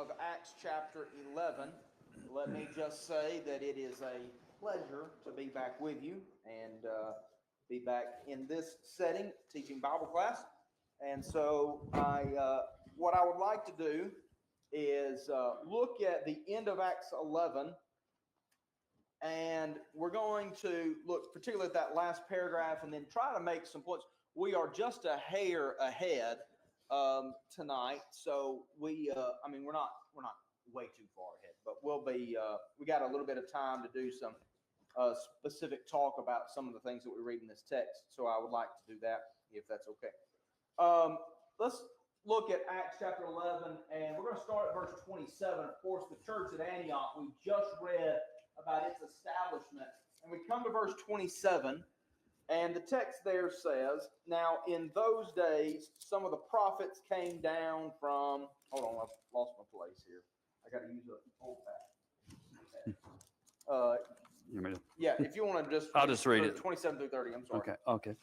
of Acts chapter 11. Let me just say that it is a pleasure to be back with you and be back in this setting teaching Bible class. And so what I would like to do is look at the end of Acts 11, and we're going to look particularly at that last paragraph and then try to make some points. We are just a hair ahead tonight, so we're not way too far ahead, but we'll be. We got a little bit of time to do some specific talk about some of the things that we read in this text. So I would like to do that if that's okay. Let's look at Acts chapter 11, and we're going to start at verse 27. Of course, the church at Antioch, we just read about its establishment, and we come to verse 27. And the text there says, now in those days, some of the prophets came down from, hold on, I've lost my place here. I got to use an old fashioned. Yeah, if you want to just, I'll just read it. 27 through 30, I'm sorry. Okay.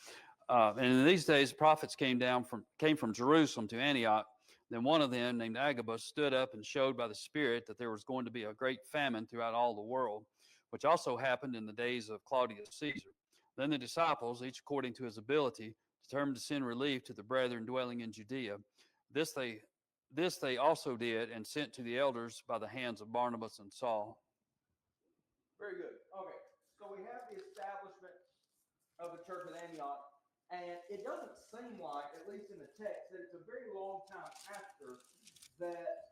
And in these days, prophets came from Jerusalem to Antioch. Then one of them, named Agabus, stood up and showed by the Spirit that there was going to be a great famine throughout all the world, which also happened in the days of Claudius Caesar. Then the disciples, each according to his ability, determined to send relief to the brethren dwelling in Judea. This they also did, and sent to the elders by the hands of Barnabas and Saul. Very good. Okay, so we have the establishment of the church at Antioch, and it doesn't seem like, at least in the text, that it's a very long time after that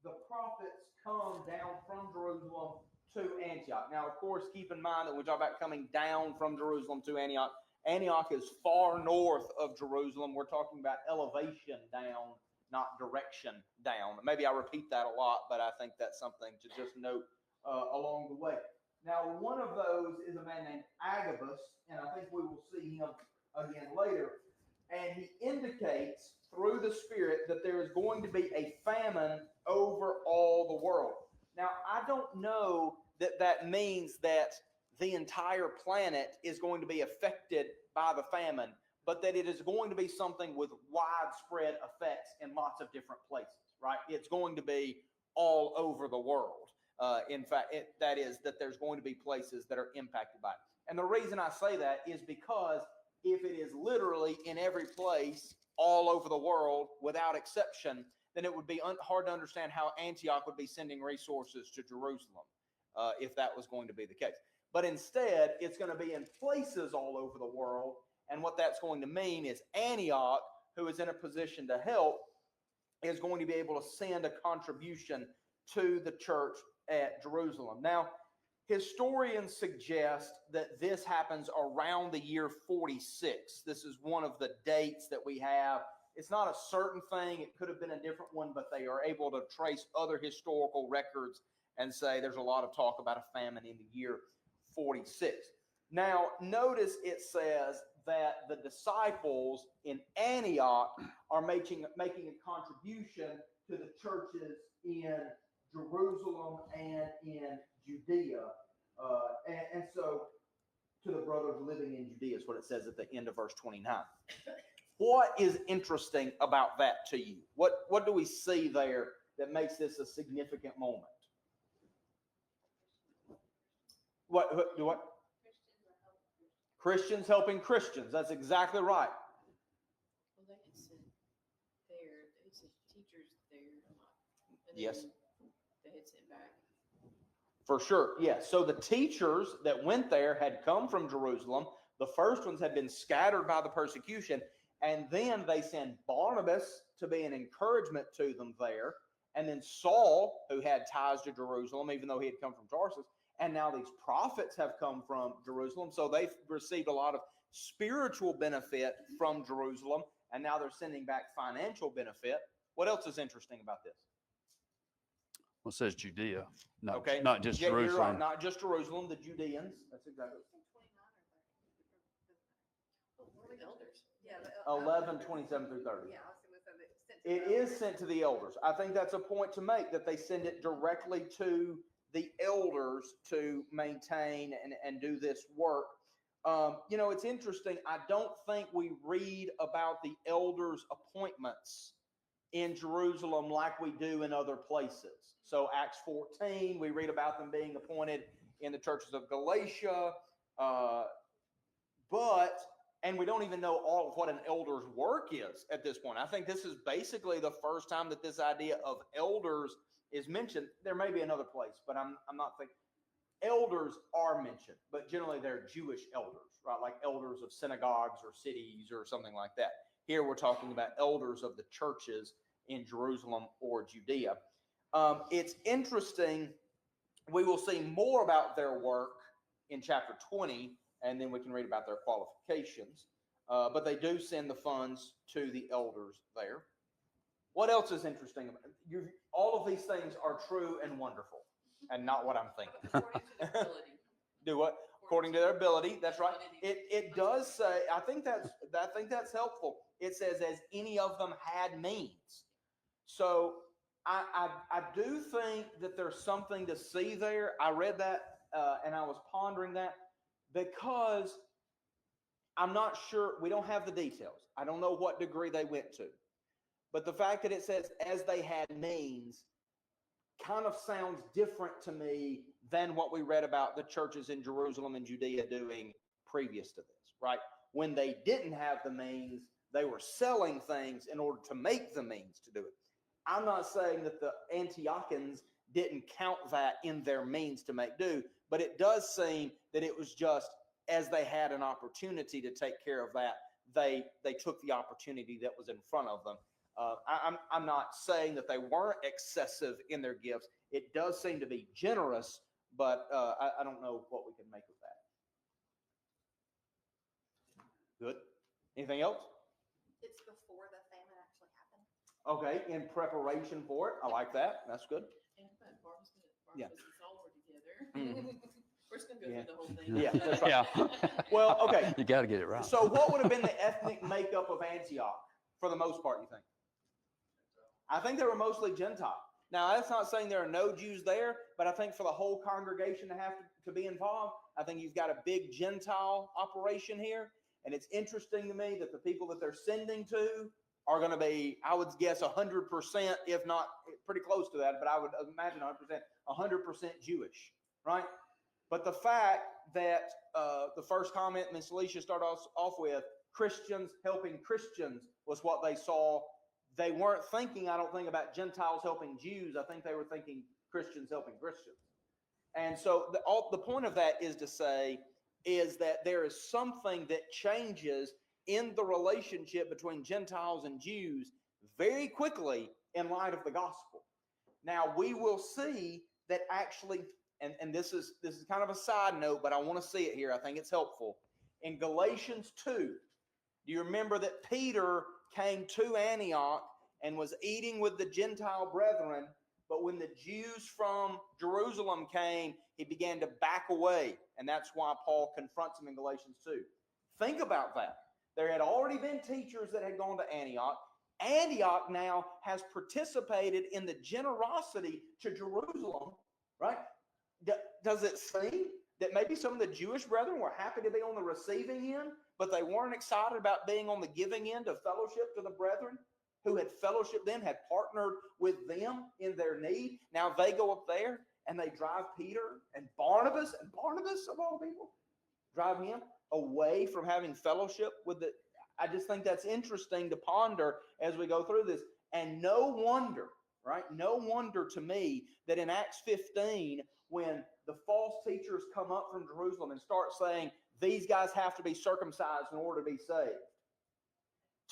the prophets come down from Jerusalem to Antioch. Now, of course, keep in mind that when we talk about coming down from Jerusalem to Antioch, Antioch is far north of Jerusalem. We're talking about elevation down, not direction down. Maybe I repeat that a lot, but I think that's something to just note along the way. Now, one of those is a man named Agabus, and I think we will see him again later. And he indicates through the Spirit that there is going to be a famine over all the world. Now, I don't know that that means that the entire planet is going to be affected by the famine, but that it is going to be something with widespread effects in lots of different places, right? It's going to be all over the world. In fact, that is that there's going to be places that are impacted by it. And the reason I say that is because if it is literally in every place all over the world without exception, then it would be hard to understand how Antioch would be sending resources to Jerusalem if that was going to be the case. But instead, it's going to be in places all over the world, and what that's going to mean is Antioch, who is in a position to help, is going to be able to send a contribution to the church at Jerusalem. Now, historians suggest that this happens around the year 46. This is one of the dates that we have. It's not a certain thing. It could have been a different one, but they are able to trace other historical records and say there's a lot of talk about a famine in the year 46. Now, notice it says that the disciples in Antioch are making a contribution to the churches in Jerusalem and in Judea. And so to the brothers living in Judea is what it says at the end of verse 29. What is interesting about that to you? What do we see there that makes this a significant moment? What? Christians helping Christians. That's exactly right. Well, they had sent teachers there. Yes. They had sent back. For sure, yes. So the teachers that went there had come from Jerusalem. The first ones had been scattered by the persecution. And then they send Barnabas to be an encouragement to them there. And then Saul, who had ties to Jerusalem, even though he had come from Tarsus. And now these prophets have come from Jerusalem. So they've received a lot of spiritual benefit from Jerusalem. And now they're sending back financial benefit. What else is interesting about this? Well, it says Judea, not just Yeah, Jerusalem. you're right. Not just Jerusalem, the Judeans. That's exactly. 29 or the elders. Yeah, 11, 27 through 30. Yeah, I was going to say sent to It the is elders. sent to the elders. I think that's a point to make, that they send it directly to the elders to maintain and do this work. It's interesting. I don't think we read about the elders' appointments in Jerusalem like we do in other places. So Acts 14, we read about them being appointed in the churches of Galatia, and we don't even know all of what an elder's work is at this point. I think this is basically the first time that this idea of elders is mentioned. There may be another place, but I'm not thinking. Elders are mentioned, but generally they're Jewish elders, right? Like elders of synagogues or cities or something like that. Here we're talking about elders of the churches in Jerusalem or Judea. It's interesting. We will see more about their work in chapter 20, and then we can read about their qualifications. But they do send the funds to the elders there. What else is interesting? All of these things are true and wonderful, and not what I'm thinking. According to their ability. Do what? According to their ability. That's right. It does say. I think that's helpful. It says as any of them had means. So I do think that there's something to see there. I read that and I was pondering that because I'm not sure. We don't have the details. I don't know what degree they went to, but the fact that it says as they had means kind of sounds different to me than what we read about the churches in Jerusalem and Judea doing previous to this, right? When they didn't have the means, they were selling things in order to make the means to do it. I'm not saying that the Antiochians didn't count that in their means to make do, but it does seem that it was just as they had an opportunity to take care of that, they took the opportunity that was in front of them. I'm not saying that they weren't excessive in their gifts. It does seem to be generous, but I don't know what we can make of that. Good. Anything else? It's before the famine actually happened. Okay, in preparation for it. I like that. That's good. And Barnabas Yeah. and Saul were together. Mhm. We're just going to go Yeah. through the whole thing. Yeah, that's right. Yeah. Well, okay. You got to get it right. So what would have been the ethnic makeup of Antioch for the most part, you think? I think they were mostly Gentile. Now, that's not saying there are no Jews there, but I think for the whole congregation to have to be involved, I think you've got a big Gentile operation here. And it's interesting to me that the people that they're sending to are going to be, I would guess, 100%, if not pretty close to that, but I would imagine 100% Jewish, right? But the fact that the first comment Ms. Alicia started off with, Christians helping Christians, was what they saw. They weren't thinking, I don't think, about Gentiles helping Jews. I think they were thinking Christians helping Christians. And so the point of that is to say is that there is something that changes in the relationship between Gentiles and Jews very quickly in light of the gospel. Now, we will see that actually, and this is kind of a side note, but I want to see it here. I think it's helpful. In Galatians 2, do you remember that Peter came to Antioch and was eating with the Gentile brethren, but when the Jews from Jerusalem came, he began to back away, and that's why Paul confronts him in Galatians 2. Think about that. There had already been teachers that had gone to Antioch. Antioch now has participated in the generosity to Jerusalem, right? Does it seem that maybe some of the Jewish brethren were happy to be on the receiving end, but they weren't excited about being on the giving end of fellowship to the brethren who had fellowshiped them, had partnered with them in their need? Now they go up there and they drive Peter and Barnabas of all people, drive him away from having fellowship with the. I just think that's interesting to ponder as we go through this. And no wonder, right? No wonder to me that in Acts 15, when the false teachers come up from Jerusalem and start saying, these guys have to be circumcised in order to be saved,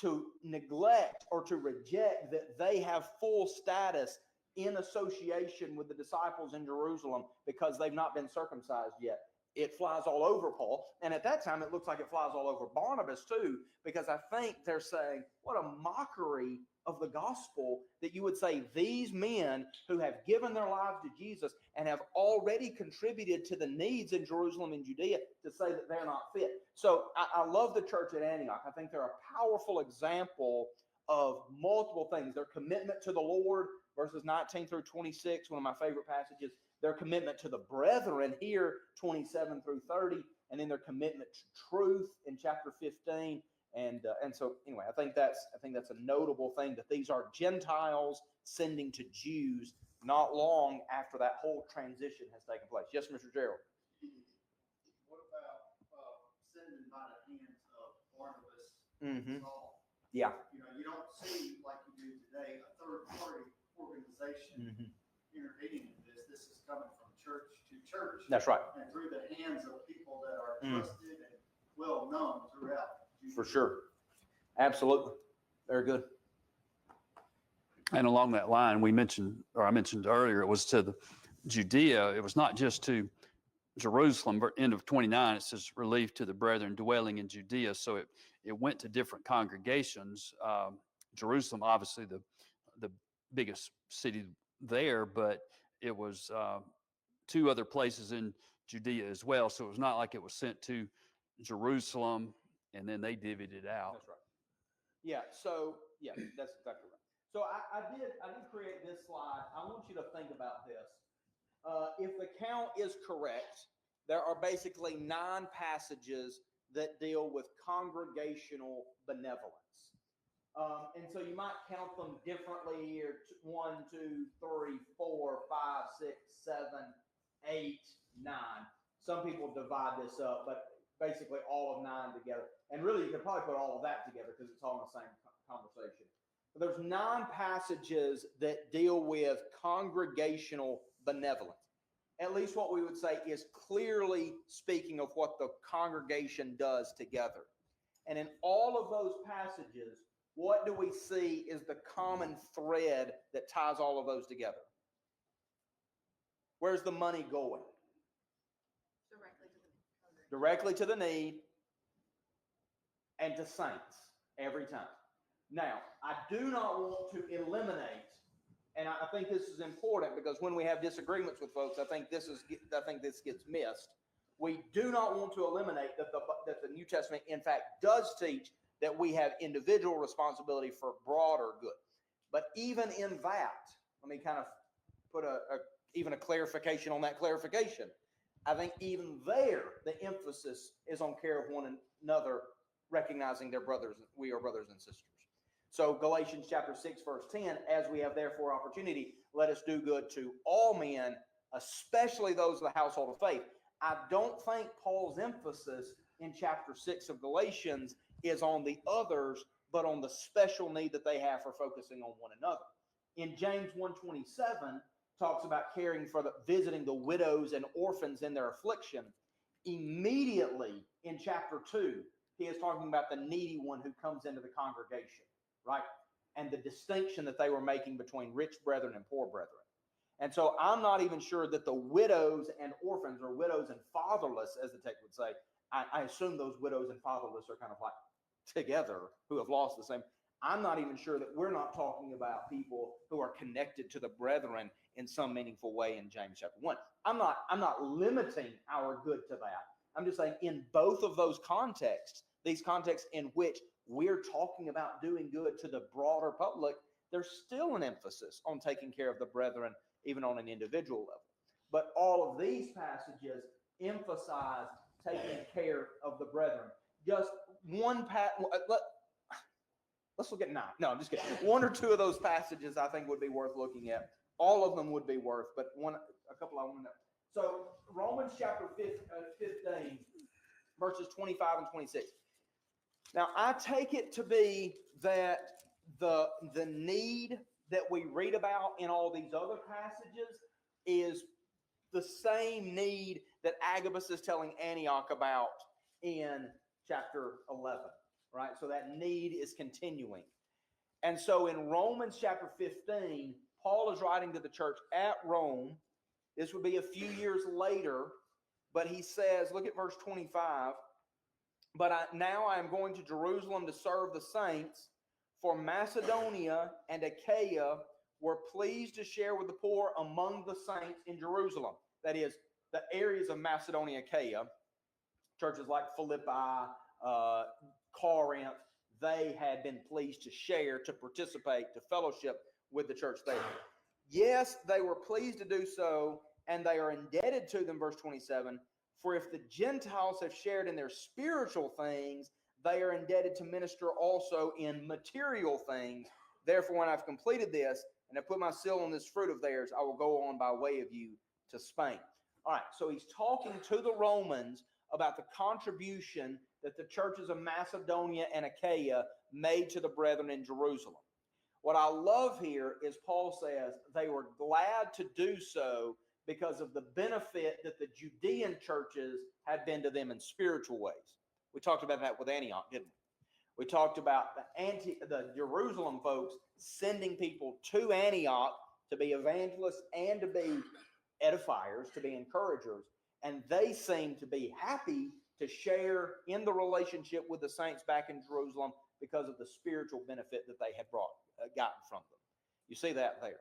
to neglect or to reject that they have full status in association with the disciples in Jerusalem because they've not been circumcised yet. It flies all over Paul. And at that time, it looks like it flies all over Barnabas too, because I think they're saying, what a mockery of the gospel that you would say these men who have given their lives to Jesus and have already contributed to the needs in Jerusalem and Judea to say that they're not fit. So I love the church at Antioch. I think they're a powerful example of multiple things. Their commitment to the Lord, verses 19 through 26, one of my favorite passages. Their commitment to the brethren here, 27 through 30, and then their commitment to truth in chapter 15, And so anyway, I think that's a notable thing that these are Gentiles sending to Jews not long after that whole transition has taken place. Yes, Mr. Gerald. What about sending by the hands of Barnabas Mm-hmm. and Saul? Yeah. You know, you don't see, like you do today, a third-party organization Mm-hmm. intervening in this. This is coming from church to church. That's right. And through the hands of people that are Mm. trusted and well-known throughout For Judea. sure. Absolutely. Very good. And along that line, I mentioned earlier, it was to the Judea. It was not just to Jerusalem. End of 29, it says relief to the brethren dwelling in Judea. So it went to different congregations. Jerusalem, obviously the biggest city there, but it was 2 other places in Judea as well. So it was not like it was sent to Jerusalem and then they divvied it out. That's right. Yeah. So yeah, that's exactly right. So I did create this slide. I want you to think about this. If the count is correct, there are basically 9 passages that deal with congregational benevolence. And so you might count them differently here: 1, 2, 3, 4, 5, 6, 7, 8, 9. Some people divide this up, but basically all of 9 together. And really, you could probably put all of that together because it's all in the same conversation. But there's 9 passages that deal with congregational benevolence. At least what we would say is clearly speaking of what the congregation does together. And in all of those passages, what do we see is the common thread that ties all of those together? Where's the money going? Directly to the need and to saints every time. Now, I do not want to eliminate, and I think this is important because when we have disagreements with folks, I think this gets missed. We do not want to eliminate that the New Testament, in fact, does teach that we have individual responsibility for broader good. But even in that, let me kind of put even a clarification on that clarification. I think even there, the emphasis is on care of one another, recognizing their brothers. We are brothers and sisters. So Galatians chapter 6, verse 10, as we have therefore opportunity, let us do good to all men, especially those of the household of faith. I don't think Paul's emphasis in chapter 6 of Galatians is on the others, but on the special need that they have for focusing on one another. In James 1:27, talks about caring for visiting the widows and orphans in their affliction. Immediately in chapter 2, he is talking about the needy one who comes into the congregation, right? And the distinction that they were making between rich brethren and poor brethren. And so I'm not even sure that the widows and orphans, or widows and fatherless, as the text would say, I assume those widows and fatherless are kind of like together, who have lost the same. I'm not even sure that we're not talking about people who are connected to the brethren in some meaningful way in James chapter 1. I'm not limiting our good to that. I'm just saying in both of those contexts, these contexts in which we're talking about doing good to the broader public, there's still an emphasis on taking care of the brethren, even on an individual level. But all of these passages emphasize taking care of the brethren. Just one let's look at 9. No, I'm just kidding. 1 or 2 of those passages I think would be worth looking at. All of them would be worth, but a couple I want to know. So Romans chapter 15, verses 25 and 26. Now I take it to be that the need that we read about in all these other passages is the same need that Agabus is telling Antioch about in chapter 11, right? So that need is continuing. And so in Romans chapter 15, Paul is writing to the church at Rome. This would be a few years later, but he says, look at verse 25, but now I am going to Jerusalem to serve the saints, for Macedonia and Achaia were pleased to share with the poor among the saints in Jerusalem. That is, the areas of Macedonia, Achaia, churches like Philippi, Corinth, they had been pleased to share, to participate, to fellowship with the church there. Yes, they were pleased to do so, and they are indebted to them, verse 27, for if the Gentiles have shared in their spiritual things, they are indebted to minister also in material things. Therefore, when I've completed this and have put my seal on this fruit of theirs, I will go on by way of you to Spain. All right, so he's talking to the Romans about the contribution that the churches of Macedonia and Achaia made to the brethren in Jerusalem. What I love here is Paul says they were glad to do so because of the benefit that the Judean churches had been to them in spiritual ways. We talked about that with Antioch, didn't we? We talked about the Jerusalem folks sending people to Antioch to be evangelists and to be edifiers, to be encouragers, and they seemed to be happy to share in the relationship with the saints back in Jerusalem because of the spiritual benefit that they had gotten from them. You see that there.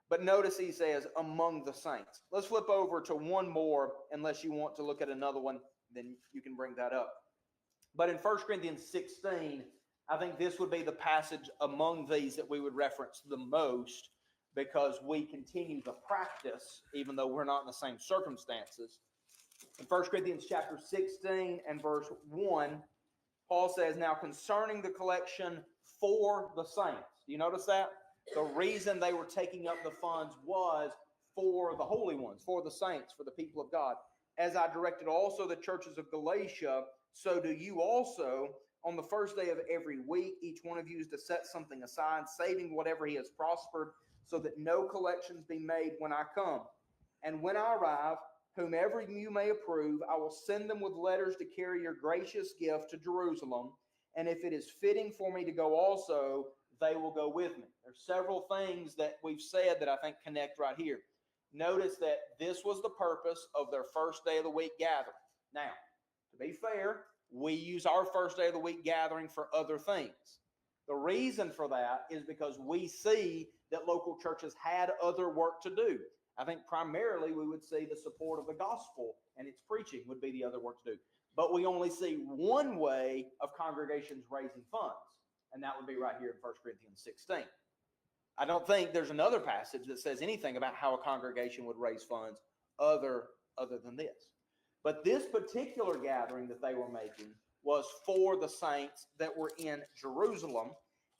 But notice he says, among the saints. Let's flip over to one more, unless you want to look at another one, then you can bring that up. But in 1 Corinthians 16, I think this would be the passage among these that we would reference the most, because we continue the practice, even though we're not in the same circumstances. In 1 Corinthians chapter 16 and verse 1, Paul says, now concerning the collection for the saints. Do you notice that? The reason they were taking up the funds was for the holy ones, for the saints, for the people of God. As I directed also the churches of Galatia, so do you also. On the first day of every week, each one of you is to set something aside, saving whatever he has prospered, so that no collections be made when I come. And when I arrive, whomever you may approve, I will send them with letters to carry your gracious gift to Jerusalem. And if it is fitting for me to go also, they will go with me. There's several things that we've said that I think connect right here. Notice that this was the purpose of their first day of the week gathering. Now, to be fair, we use our first day of the week gathering for other things. The reason for that is because we see that local churches had other work to do. I think primarily we would see the support of the gospel and its preaching would be the other work to do. But we only see one way of congregations raising funds, and that would be right here in 1 Corinthians 16. I don't think there's another passage that says anything about how a congregation would raise funds other than this. But this particular gathering that they were making was for the saints that were in Jerusalem.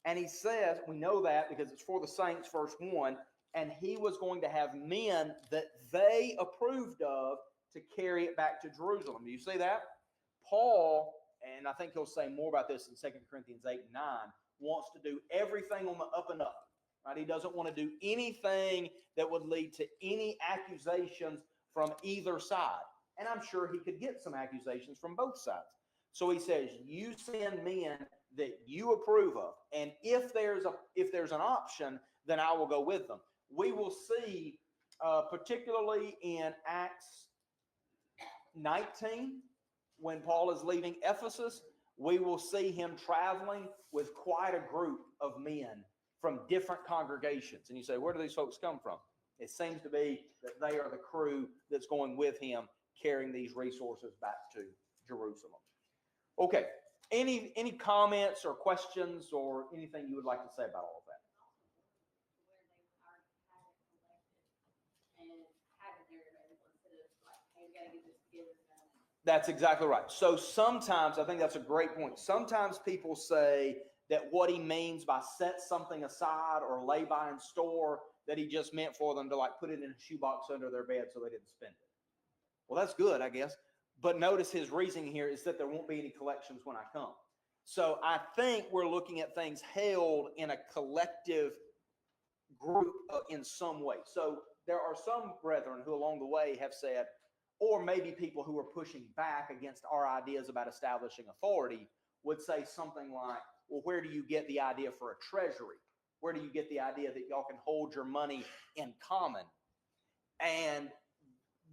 And he says, we know that because it's for the saints, verse 1, and he was going to have men that they approved of to carry it back to Jerusalem. Do you see that? Paul, and I think he'll say more about this in 2 Corinthians 8 and 9, wants to do everything on the up and up. Right? He doesn't want to do anything that would lead to any accusations from either side. And I'm sure he could get some accusations from both sides. So he says, you send men that you approve of. And if there's an option, then I will go with them. We will see, particularly in Acts 19, when Paul is leaving Ephesus, we will see him traveling with quite a group of men from different congregations. And you say, where do these folks come from? It seems to be that they are the crew that's going with him, carrying these resources back to Jerusalem. Okay, any comments or questions or anything you would like to say about all of that? That's exactly right. So sometimes, I think that's a great point. Sometimes people say that what he means by set something aside or lay by in store, that he just meant for them to like put it in a shoebox under their bed so they didn't spend it. Well, that's good, I guess. But notice his reasoning here is that there won't be any collections when I come. So I think we're looking at things held in a collective group in some way. So there are some brethren who along the way have said, or maybe people who are pushing back against our ideas about establishing authority would say something like, well, where do you get the idea for a treasury? Where do you get the idea that y'all can hold your money in common? And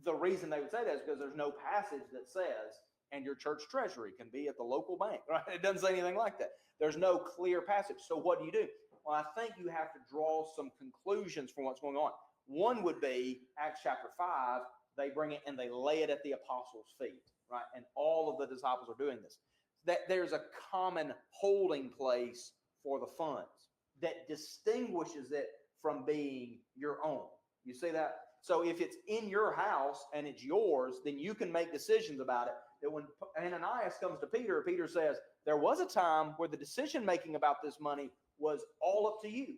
the reason they would say that is because there's no passage that says, and your church treasury can be at the local bank, right? It doesn't say anything like that. There's no clear passage. So what do? Well, I think you have to draw some conclusions from what's going on. One would be Acts chapter 5, they bring it and they lay it at the apostles' feet, right? And all of the disciples are doing this. That there's a common holding place for the funds that distinguishes it from being your own. You see that? So if it's in your house and it's yours, then you can make decisions about it. That when Ananias comes to Peter, Peter says, there was a time where the decision making about this money was all up to you.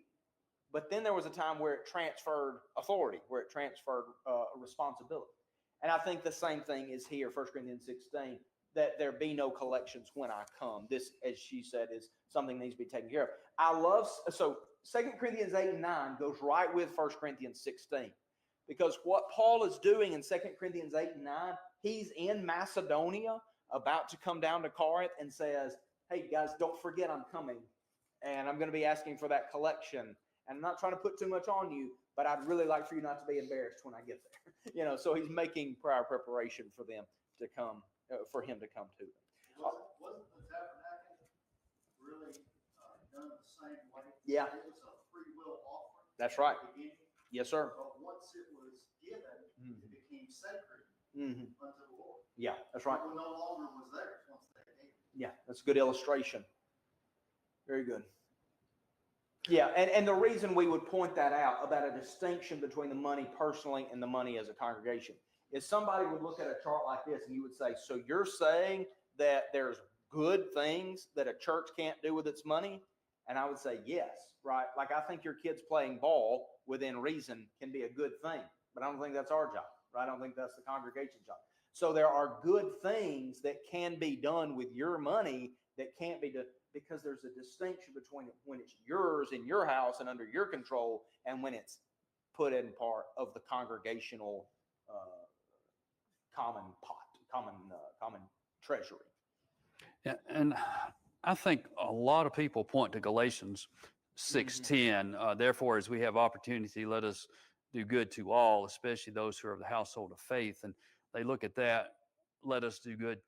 But then there was a time where it transferred authority, where it transferred responsibility. And I think the same thing is here, 1 Corinthians 16, that there be no collections when I come. This, as she said, is something that needs to be taken care of. I love, so 2 Corinthians 8 and 9 goes right with 1 Corinthians 16. Because what Paul is doing in 2 Corinthians 8 and 9, he's in Macedonia, about to come down to Corinth, and says, hey guys, don't forget I'm coming. And I'm going to be asking for that collection. And I'm not trying to put too much on you, but I'd really like for you not to be embarrassed when I get there. So he's making prior preparation for them to come, for him to come to them. Wasn't the tabernacle really done the same way? Yeah. It was a free will offering. That's right. At the beginning, Yes, sir. but once it was given, it became sacred Mm-hmm. unto the Lord. Yeah, that's right. It no longer was theirs once they gave it. Yeah, that's a good illustration. Very good. Yeah, and the reason we would point that out about a distinction between the money personally and the money as a congregation is somebody would look at a chart like this and you would say, so you're saying that there's good things that a church can't do with its money? And I would say yes, right? Like I think your kids playing ball within reason can be a good thing, but I don't think that's our job, right? I don't think that's the congregation's job. So there are good things that can be done with your money that can't be done, because there's a distinction between when it's yours in your house and under your control and when it's put in part of the congregational common pot, common treasury. Yeah, and I think a lot of people point to Galatians 6:10. Therefore, as we have opportunity, let us do good to all, especially those who are of the household of faith. And they look at that, let us do good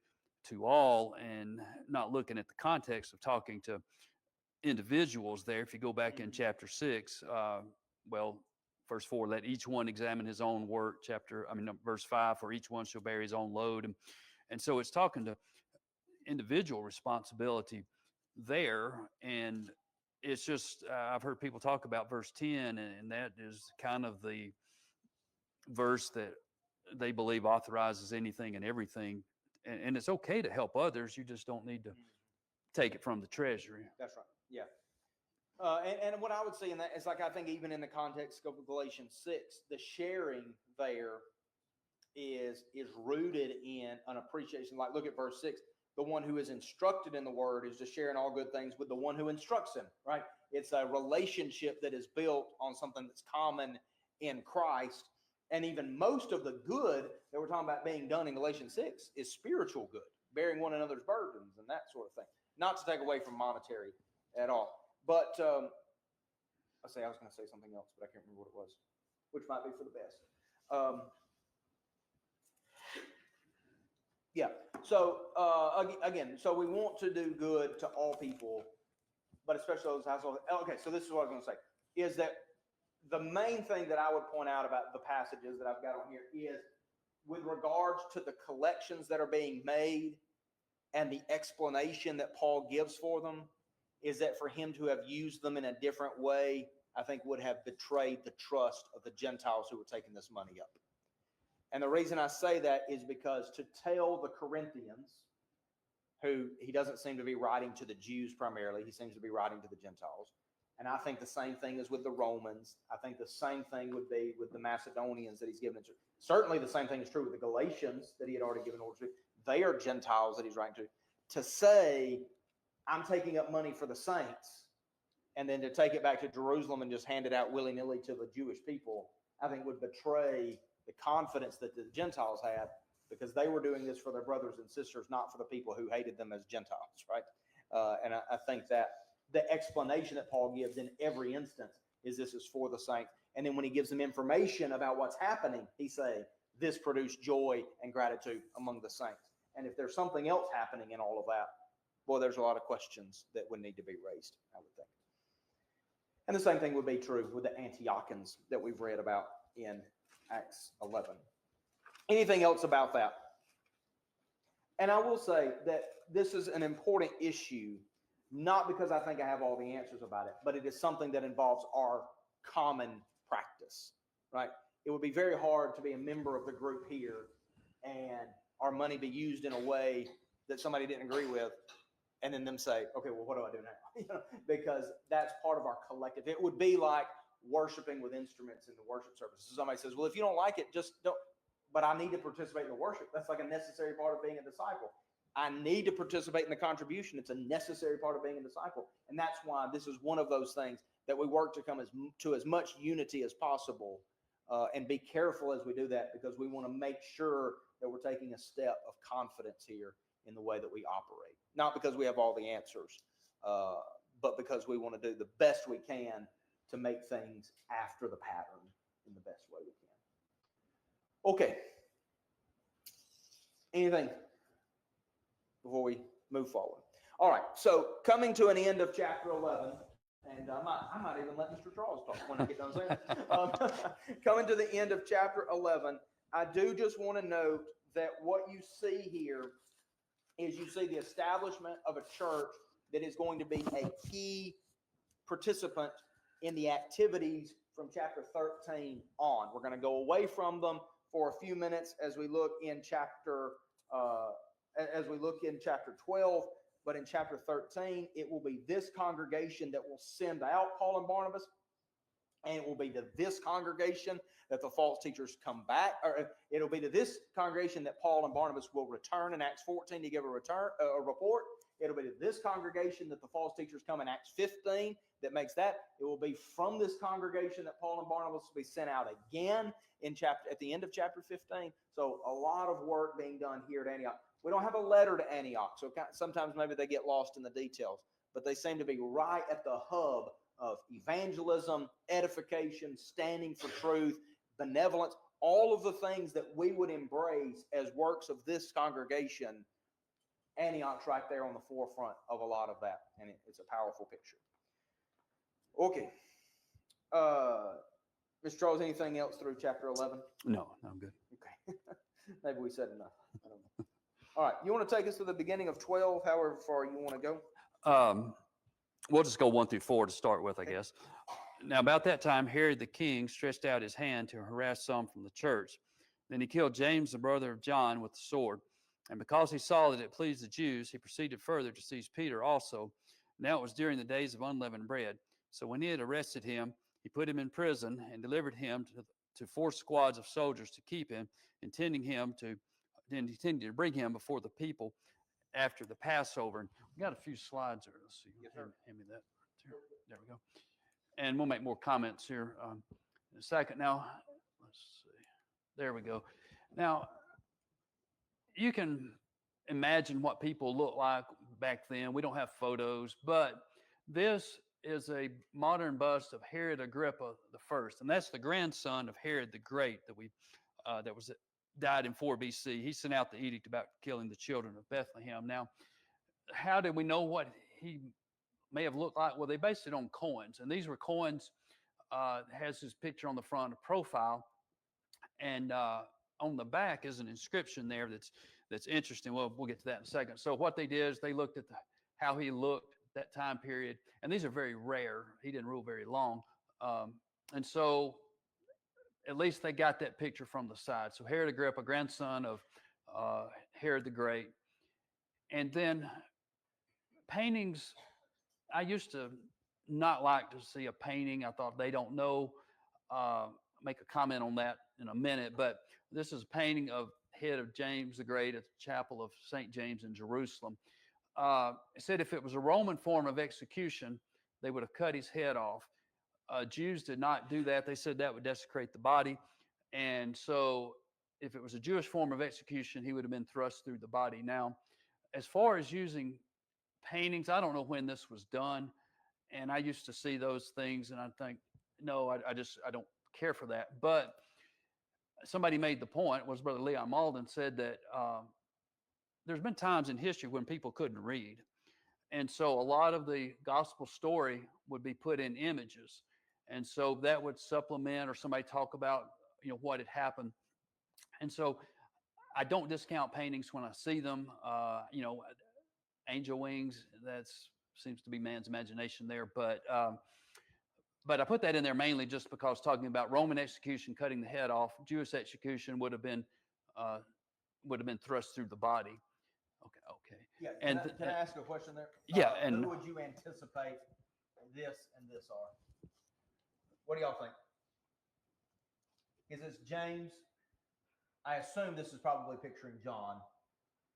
to all, and not looking at the context of talking to individuals there. If you go back in chapter 6, verse 4, let each one examine his own work. Verse 5, for each one shall bear his own load. And so it's talking to individual responsibility there. And it's just, I've heard people talk about verse 10, and that is kind of the verse that they believe authorizes anything and everything. And it's okay to help others. You just don't need to take it from the treasury. That's right. Yeah. And what I would say in that is, like, I think even in the context of Galatians 6, the sharing there is rooted in an appreciation. Like, look at verse 6. The one who is instructed in the word is to share in all good things with the one who instructs him, right? It's a relationship that is built on something that's common in Christ. And even most of the good that we're talking about being done in Galatians 6 is spiritual good, bearing one another's burdens and that sort of thing. Not to take away from monetary at all. But I was going to say something else, but I can't remember what it was, which might be for the best. So again, so we want to do good to all people, but especially those households. Okay, so this is what I was going to say, is that the main thing that I would point out about the passages that I've got on here is with regards to the collections that are being made and the explanation that Paul gives for them, is that for him to have used them in a different way, I think would have betrayed the trust of the Gentiles who were taking this money up. And the reason I say that is because to tell the Corinthians, who he doesn't seem to be writing to the Jews primarily, he seems to be writing to the Gentiles. And I think the same thing is with the Romans. I think the same thing would be with the Macedonians that he's given it to. Certainly the same thing is true with the Galatians that he had already given orders to. They are Gentiles that he's writing to. To say, I'm taking up money for the saints, and then to take it back to Jerusalem and just hand it out willy-nilly to the Jewish people, I think would betray the confidence that the Gentiles had, because they were doing this for their brothers and sisters, not for the people who hated them as Gentiles, right? And I think that the explanation that Paul gives in every instance is this is for the saints. And then when he gives them information about what's happening, he's saying this produced joy and gratitude among the saints. And if there's something else happening in all of that, boy, there's a lot of questions that would need to be raised, I would think. And the same thing would be true with the Antiochans that we've read about in Acts 11. Anything else about that? And I will say that this is an important issue, not because I think I have all the answers about it, but it is something that involves our common practice, right? It would be very hard to be a member of the group here and our money be used in a way that somebody didn't agree with, and then them say, okay, well, what do I do now? You know, because that's part of our collective. It would be like worshiping with instruments in the worship service. So somebody says, well, if you don't like it, just don't. But I need to participate in the worship. That's like a necessary part of being a disciple. I need to participate in the contribution. It's a necessary part of being a disciple. And that's why this is one of those things that we work to come to as much unity as possible, and be careful as we do that, because we want to make sure that we're taking a step of confidence here in the way that we operate. Not because we have all the answers, but because we want to do the best we can to make things after the pattern in the best way we can. Okay. Anything before we move forward? All right. So coming to an end of chapter 11, and I might even let Mr. Charles talk when I get done saying. Coming to the end of chapter 11, I do just want to note that what you see here is you see the establishment of a church that is going to be a key participant in the activities from chapter 13 on. We're going to go away from them for a few minutes as we look in chapter 12. But in chapter 13, it will be this congregation that will send out Paul and Barnabas, and it will be to this congregation that the false teachers come back, or it'll be to this congregation that Paul and Barnabas will return in Acts 14 to give a report. It'll be to this congregation that the false teachers come in Acts 15 that makes that. It will be from this congregation that Paul and Barnabas will be sent out again at the end of chapter 15. So a lot of work being done here at Antioch. We don't have a letter to Antioch, so sometimes maybe they get lost in the details, but they seem to be right at the hub of evangelism, edification, standing for truth, benevolence, all of the things that we would embrace as works of this congregation. Antioch's right there on the forefront of a lot of that, and it's a powerful picture. Okay. Mr. Charles, anything else through chapter 11? No, I'm good. Okay. Maybe we said enough. I don't know. All right. You want to take us to the beginning of 12, however far you want to go? We'll just go 1 through 4 to start with, I guess. Now, about that time, Herod the king stretched out his hand to harass some from the church. Then he killed James, the brother of John, with the sword. And because he saw that it pleased the Jews, he proceeded further to seize Peter also. Now it was during the days of unleavened bread. So when he had arrested him, he put him in prison and delivered him to 4 squads of soldiers to keep him, intending to bring him before the people after the Passover. And we got a few slides there. Let's see. Yes, sir. Hand me that. There we go. And we'll make more comments here in a second. Now, let's see. There we go. Now, you can imagine what people look like back then. We don't have photos, but this is a modern bust of Herod Agrippa I, and that's the grandson of Herod the Great that died in 4 BC. He sent out the edict about killing the children of Bethlehem. Now, how do we know what he may have looked like? Well, they based it on coins, and these were coins. Has his picture on the front, a profile, and on the back is an inscription there that's interesting. Well, we'll get to that in a second. So what they did is they looked at how he looked that time period, and these are very rare. He didn't rule very long, and so at least they got that picture from the side. So Herod Agrippa, grandson of Herod the Great. And then paintings, I used to not like to see a painting. I thought they don't know. Make a comment on that in a minute, but this is a painting of head of James the Great at the chapel of St. James in Jerusalem. It said if it was a Roman form of execution, they would have cut his head off. Jews did not do that. They said that would desecrate the body. And so if it was a Jewish form of execution, he would have been thrust through the body. Now, as far as using paintings, I don't know when this was done. And I used to see those things and I think, no, I don't care for that. But somebody made the point, was Brother Leon Malden, said that there's been times in history when people couldn't read. And so a lot of the gospel story would be put in images. And so that would supplement, or somebody talk about, what had happened. And so I don't discount paintings when I see them. Angel wings, that seems to be man's imagination there. But I put that in there mainly just because talking about Roman execution, cutting the head off, Jewish execution would have been thrust through the body. Okay. Yeah. And Can I ask a question there? Yeah, and- who would you anticipate this and this are? What do y'all think? Is this James? I assume this is probably picturing John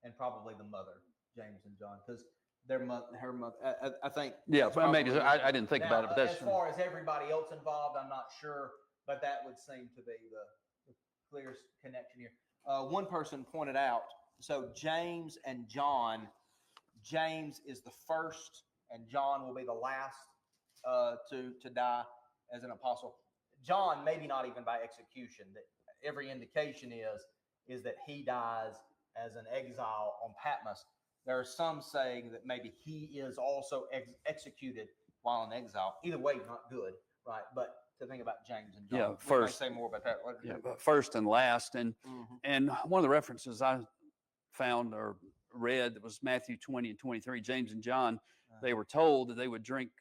and probably the mother, James and John, because her mother. I think. Yeah, that's but maybe probably- I didn't think Now, about it, but that's as far as everybody else involved, I'm not sure, but that would seem to be the clearest connection here. One person pointed out, so James and John, James is the first, and John will be the last to die as an apostle. John, maybe not even by execution. That every indication is that he dies as an exile on Patmos. There are some saying that maybe he is also executed while in exile. Either way, not good, right? But to think about James and John, Yeah, we may first. say more about that. yeah, but first and last. And Mhm. and one of the references I found or read that was Matthew 20 and 23. James and John, they were told that they would drink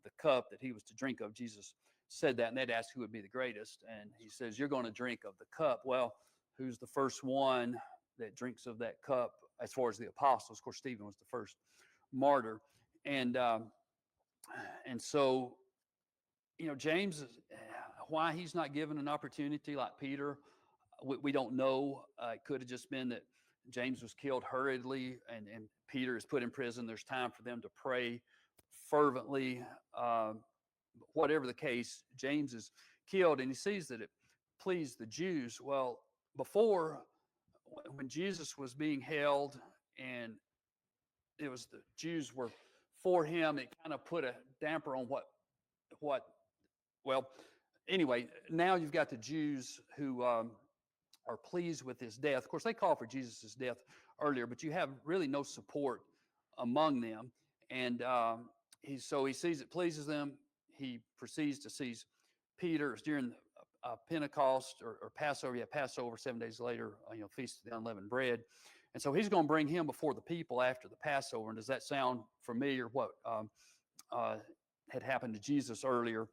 the cup that he was to drink of. Jesus said that, and they'd ask who would be the greatest, and he says, "You're going to drink of the cup." Well, who's the first one that drinks of that cup as far as the apostles? Of course, Stephen was the first martyr, and so James, why he's not given an opportunity like Peter, we don't know. It could have just been that James was killed hurriedly, and Peter is put in prison. There's time for them to pray fervently. Whatever the case, James is killed, and he sees that it pleased the Jews. Well, before, when Jesus was being held, and it was the Jews were for him, it kind of put a damper on what. Well, anyway, now you've got the Jews who are pleased with his death. Of course, they called for Jesus' death earlier, but you have really no support among them. And he sees it pleases them. He proceeds to seize Peter. It's during Pentecost or Passover. Yeah, Passover, 7 days later, Feast of the Unleavened Bread. And so he's going to bring him before the people after the Passover. And does that sound familiar? What had happened to Jesus earlier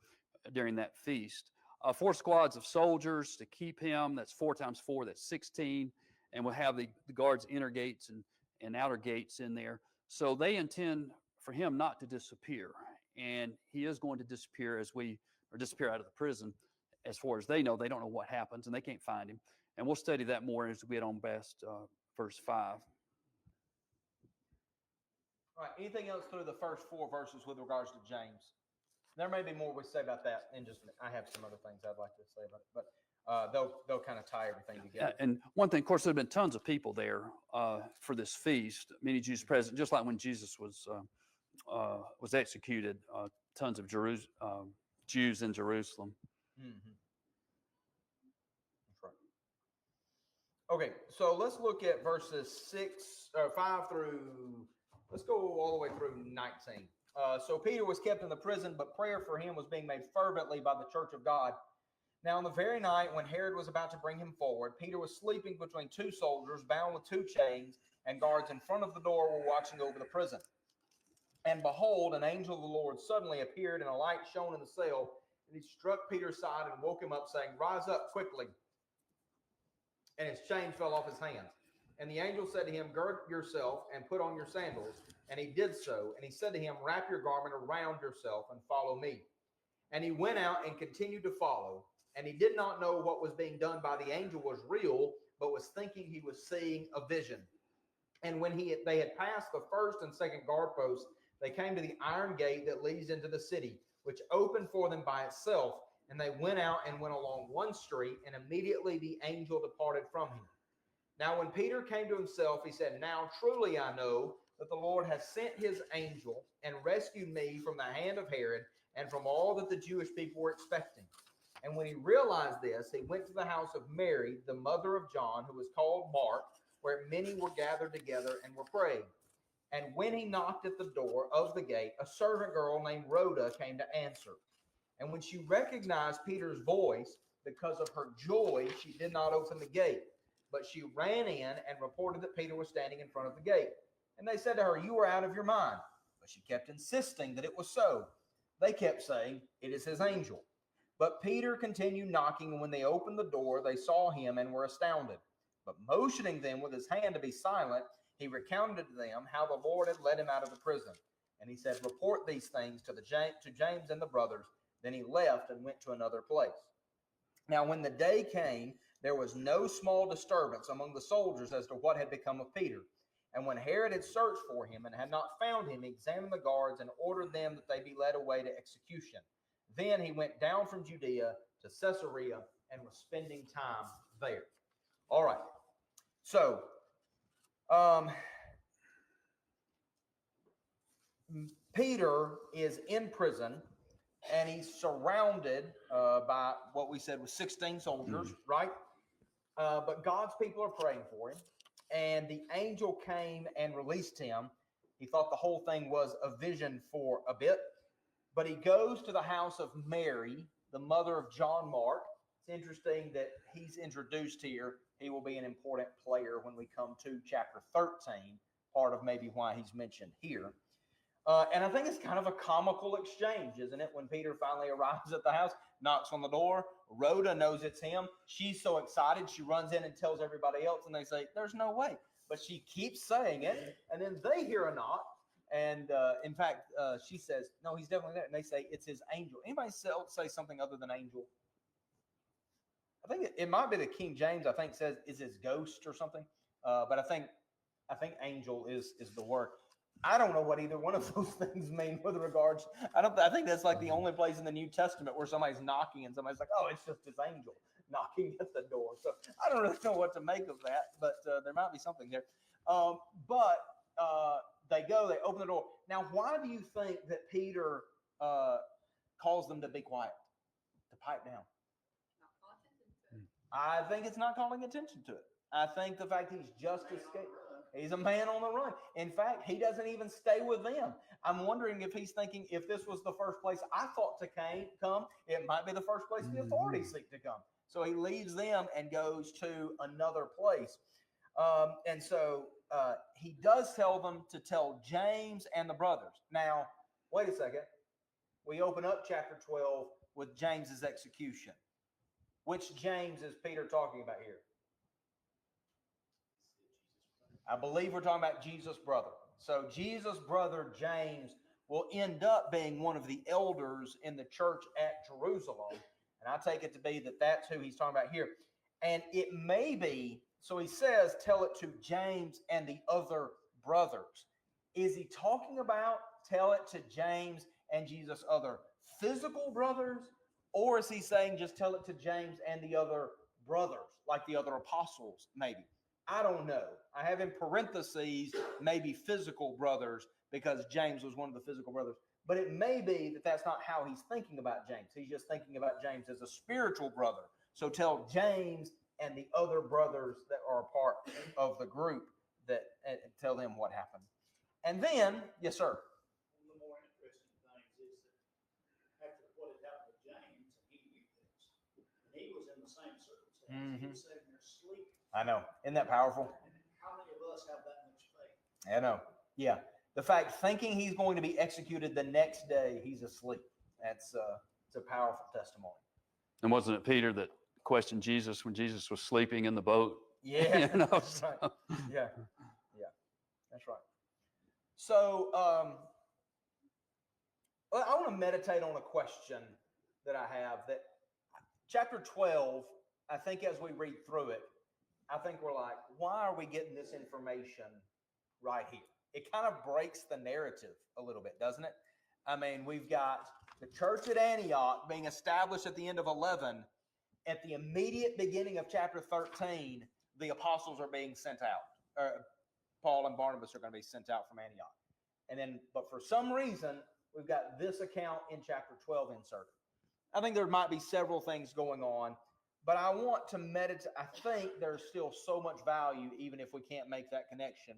during that feast? 4 squads of soldiers to keep him. That's 4 times 4. That's 16. And we'll have the guards' inner gates and outer gates in there. So they intend for him not to disappear. And he is going to disappear disappear out of the prison. As far as they know, they don't know what happens, and they can't find him. And we'll study that more as we get on past verse 5. All right. Anything else through the first 4 verses with regards to James? There may be more we say about that in just a minute. I have some other things I'd like to say about it, but they'll kind of tie everything together. And one thing, of course, there have been tons of people there for this feast. Many Jews present, just like when Jesus was executed. Tons of Jews in Jerusalem. Mm-hmm. That's right. Okay, so let's look at verses 5 through. Let's go all the way through 19. So Peter was kept in the prison, but prayer for him was being made fervently by the church of God. Now, on the very night when Herod was about to bring him forward, Peter was sleeping between 2 soldiers, bound with 2 chains, and guards in front of the door were watching over the prison. And behold, an angel of the Lord suddenly appeared, and a light shone in the cell, and he struck Peter's side and woke him up, saying, "Rise up quickly." And his chain fell off his hands. And the angel said to him, "Gird yourself and put on your sandals." And he did so. And he said to him, "Wrap your garment around yourself and follow me." And he went out and continued to follow. And he did not know what was being done by the angel was real, but was thinking he was seeing a vision. And when they had passed the first and second guard posts, they came to the iron gate that leads into the city, which opened for them by itself. And they went out and went along one street, and immediately the angel departed from him. Now when Peter came to himself, he said, "Now truly I know that the Lord has sent his angel and rescued me from the hand of Herod and from all that the Jewish people were expecting." And when he realized this, he went to the house of Mary, the mother of John, who was called Mark, where many were gathered together and were praying. And when he knocked at the door of the gate, a servant girl named Rhoda came to answer. And when she recognized Peter's voice, because of her joy, she did not open the gate. But she ran in and reported that Peter was standing in front of the gate. And they said to her, "You are out of your mind." But she kept insisting that it was so. They kept saying, "It is his angel." But Peter continued knocking, and when they opened the door, they saw him and were astounded. But motioning them with his hand to be silent, he recounted to them how the Lord had led him out of the prison. And he said, report these things to James and the brothers. Then he left and went to another place. Now, when the day came, there was no small disturbance among the soldiers as to what had become of Peter. And when Herod had searched for him and had not found him, he examined the guards and ordered them that they be led away to execution. Then he went down from Judea to Caesarea and was spending time there. All right. So, Peter is in prison, and he's surrounded by what we said was 16 soldiers, right? But God's people are praying for him, and the angel came and released him. He thought the whole thing was a vision for a bit, but he goes to the house of Mary, the mother of John Mark. It's interesting that he's introduced here. He will be an important player when we come to chapter 13, part of maybe why he's mentioned here. And I think it's kind of a comical exchange, isn't it? When Peter finally arrives at the house, knocks on the door. Rhoda knows it's him. She's so excited. She runs in and tells everybody else, and they say, there's no way. But she keeps saying it, and then they hear a knock. And in fact, she says, no, he's definitely there. And they say, it's his angel. Anybody else say something other than angel? I think it might be the King James, I think, says, is his ghost or something. But I think angel is the word. I don't know what either one of those things mean with regards. I think that's like the only place in the New Testament where somebody's knocking and somebody's like, oh, it's just his angel knocking at the door. So I don't really know what to make of that, but there might be something there. But they go, they open the door. Now, why do you think that Peter calls them to be quiet, to pipe down? Not call attention to it. I think it's not calling attention to it. I think the fact he's just escaped. He's a man on the run. In fact, he doesn't even stay with them. I'm wondering if he's thinking, if this was the first place I thought to come, it might be the first place the authorities seek to come. So he leaves them and goes to another place. And so he does tell them to tell James and the brothers. Now, wait a second. We open up chapter 12 with James's execution. Which James is Peter talking about here? I believe we're talking about Jesus' brother. So Jesus' brother James will end up being one of the elders in the church at Jerusalem. And I take it to be that that's who he's talking about here. And it may be, so he says, tell it to James and the other brothers. Is he talking about tell it to James and Jesus' other physical brothers? Or is he saying just tell it to James and the other brothers, like the other apostles, maybe? I don't know. I have in parentheses maybe physical brothers because James was one of the physical brothers. But it may be that that's not how he's thinking about James. He's just thinking about James as a spiritual brother. So tell James and the other brothers that are a part of the group that and tell them what happened. And then, yes, sir. One of the more interesting things is that after what had happened to James, and he knew this, and he was in the same circumstance. He was sitting there sleeping. I know. Isn't that powerful? How many of us have that much faith? I know. Yeah. The fact thinking he's going to be executed the next day, he's asleep. It's a powerful testimony. And wasn't it Peter that questioned Jesus when Jesus was sleeping in the boat? Yeah. You know, That's right. Yeah. Yeah. That's right. So I want to meditate on a question that I have that chapter 12, I think as we read through it, I think we're like, why are we getting this information right here? It kind of breaks the narrative a little bit, doesn't it? I mean, we've got the church at Antioch being established at the end of 11. At the immediate beginning of chapter 13, the apostles are being sent out. Paul and Barnabas are going to be sent out from Antioch. And then, but for some reason, we've got this account in chapter 12 inserted. I think there might be several things going on, but I want to meditate. I think there's still so much value, even if we can't make that connection.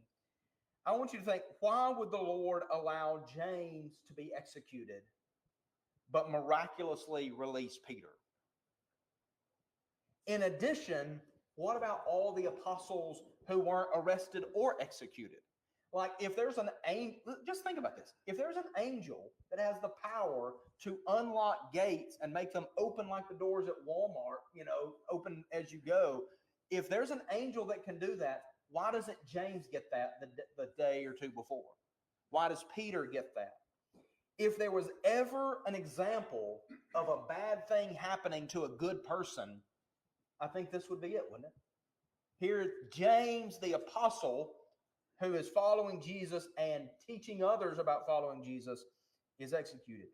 I want you to think, why would the Lord allow James to be executed, but miraculously release Peter? In addition, what about all the apostles who weren't arrested or executed? Like if there's an angel, just think about this. If there's an angel that has the power to unlock gates and make them open like the doors at Walmart, open as you go. If there's an angel that can do that, Why doesn't James get that the day or two before? Why does Peter get that? If there was ever an example of a bad thing happening to a good person, I think this would be it, wouldn't it? Here, James, the apostle, who is following Jesus and teaching others about following Jesus, is executed.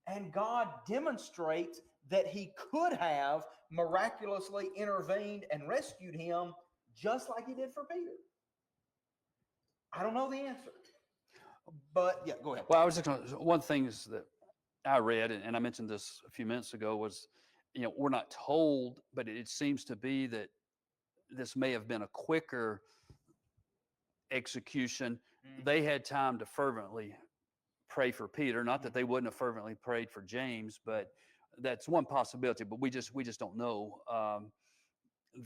And God demonstrates that he could have miraculously intervened and rescued him just like he did for Peter. I don't know the answer. But yeah, go ahead. Well, I was just going to, one thing is that I read, and I mentioned this a few minutes ago, was, we're not told, but it seems to be that this may have been a quicker execution. They had time to fervently pray for Peter. Not that they wouldn't have fervently prayed for James, but that's one possibility. But we just don't know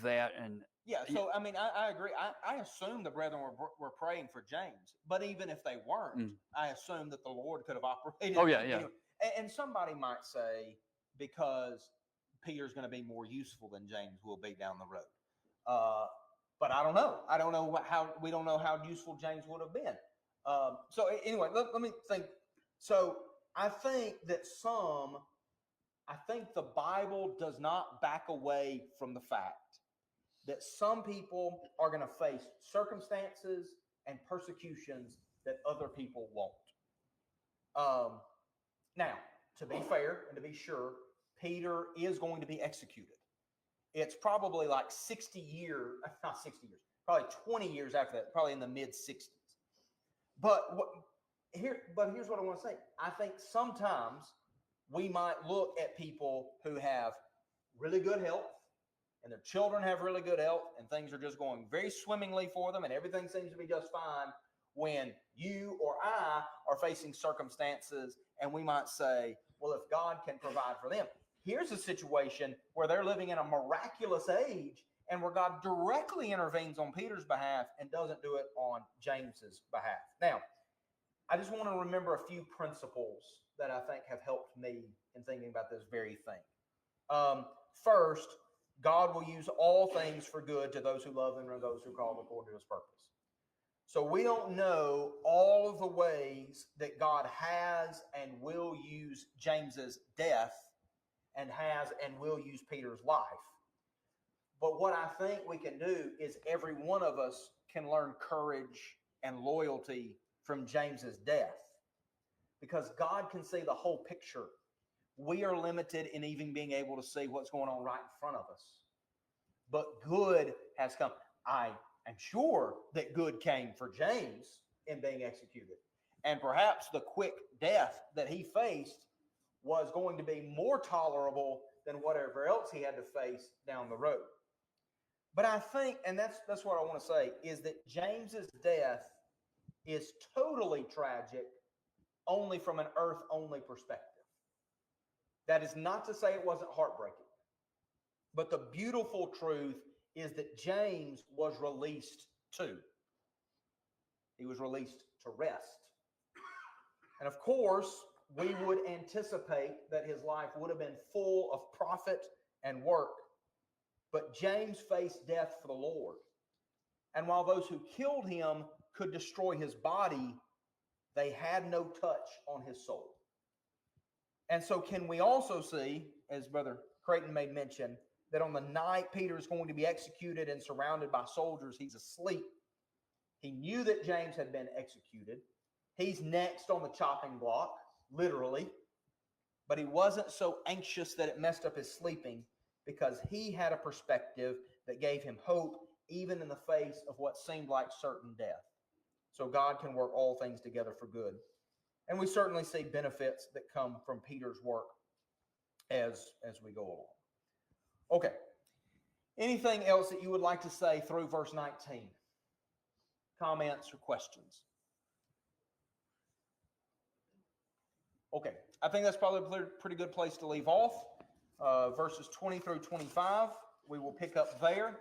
that. And yeah, so I mean, I agree. I assume the brethren were praying for James, but even if they weren't, I assume that the Lord could have operated. Oh yeah. Anyway. And somebody might say because Peter's going to be more useful than James will be down the road. But I don't know. I don't know we don't know how useful James would have been. So anyway, let me think. So I think the Bible does not back away from the fact that some people are going to face circumstances and persecutions that other people won't. Now, to be fair and to be sure, Peter is going to be executed. It's probably like 60 years, not 60 years, probably 20 years after that, probably in the mid-60s. But here's what I want to say. I think sometimes we might look at people who have really good health and their children have really good health and things are just going very swimmingly for them and everything seems to be just fine, when you or I are facing circumstances and we might say, well, if God can provide for them. Here's a situation where they're living in a miraculous age and where God directly intervenes on Peter's behalf and doesn't do it on James's behalf. Now, I just want to remember a few principles that I think have helped me in thinking about this very thing. First, God will use all things for good to those who love him and those who call according to his purpose. So we don't know all of the ways that God has and will use James's death and has and will use Peter's life. But what I think we can do is every one of us can learn courage and loyalty from James's death, because God can see the whole picture. We are limited in even being able to see what's going on right in front of us. But good has come. I am sure that good came for James in being executed. And perhaps the quick death that he faced was going to be more tolerable than whatever else he had to face down the road. But I think, and that's what I want to say, is that James's death is totally tragic only from an earth-only perspective. That is not to say it wasn't heartbreaking. But the beautiful truth is that James was released too. He was released to rest. And of course, we would anticipate that his life would have been full of profit and work. But James faced death for the Lord. And while those who killed him could destroy his body, they had no touch on his soul. And so can we also see, as Brother Creighton made mention, that on the night Peter is going to be executed and surrounded by soldiers, he's asleep. He knew that James had been executed. He's next on the chopping block, literally. But he wasn't so anxious that it messed up his sleeping, because he had a perspective that gave him hope even in the face of what seemed like certain death. So God can work all things together for good. And we certainly see benefits that come from Peter's work as we go along. Okay. Anything else that you would like to say through verse 19? Comments or questions? Okay. I think that's probably a pretty good place to leave off. Verses 20 through 25, we will pick up there.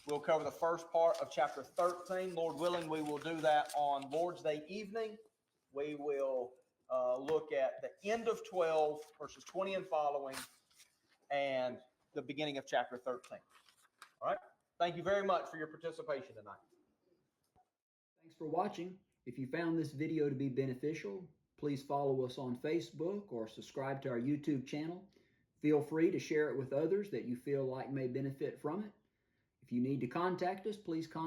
We'll cover the first part of chapter 13. Lord willing, we will do that on Lord's Day evening. We will look at the end of 12, verses 20 and following, and the beginning of chapter 13. All right? Thank you very much for your participation tonight. Thanks for watching. If you found this video to be beneficial, please follow us on Facebook or subscribe to our YouTube channel. Feel free to share it with others that you feel like may benefit from it. If you need to contact us, please contact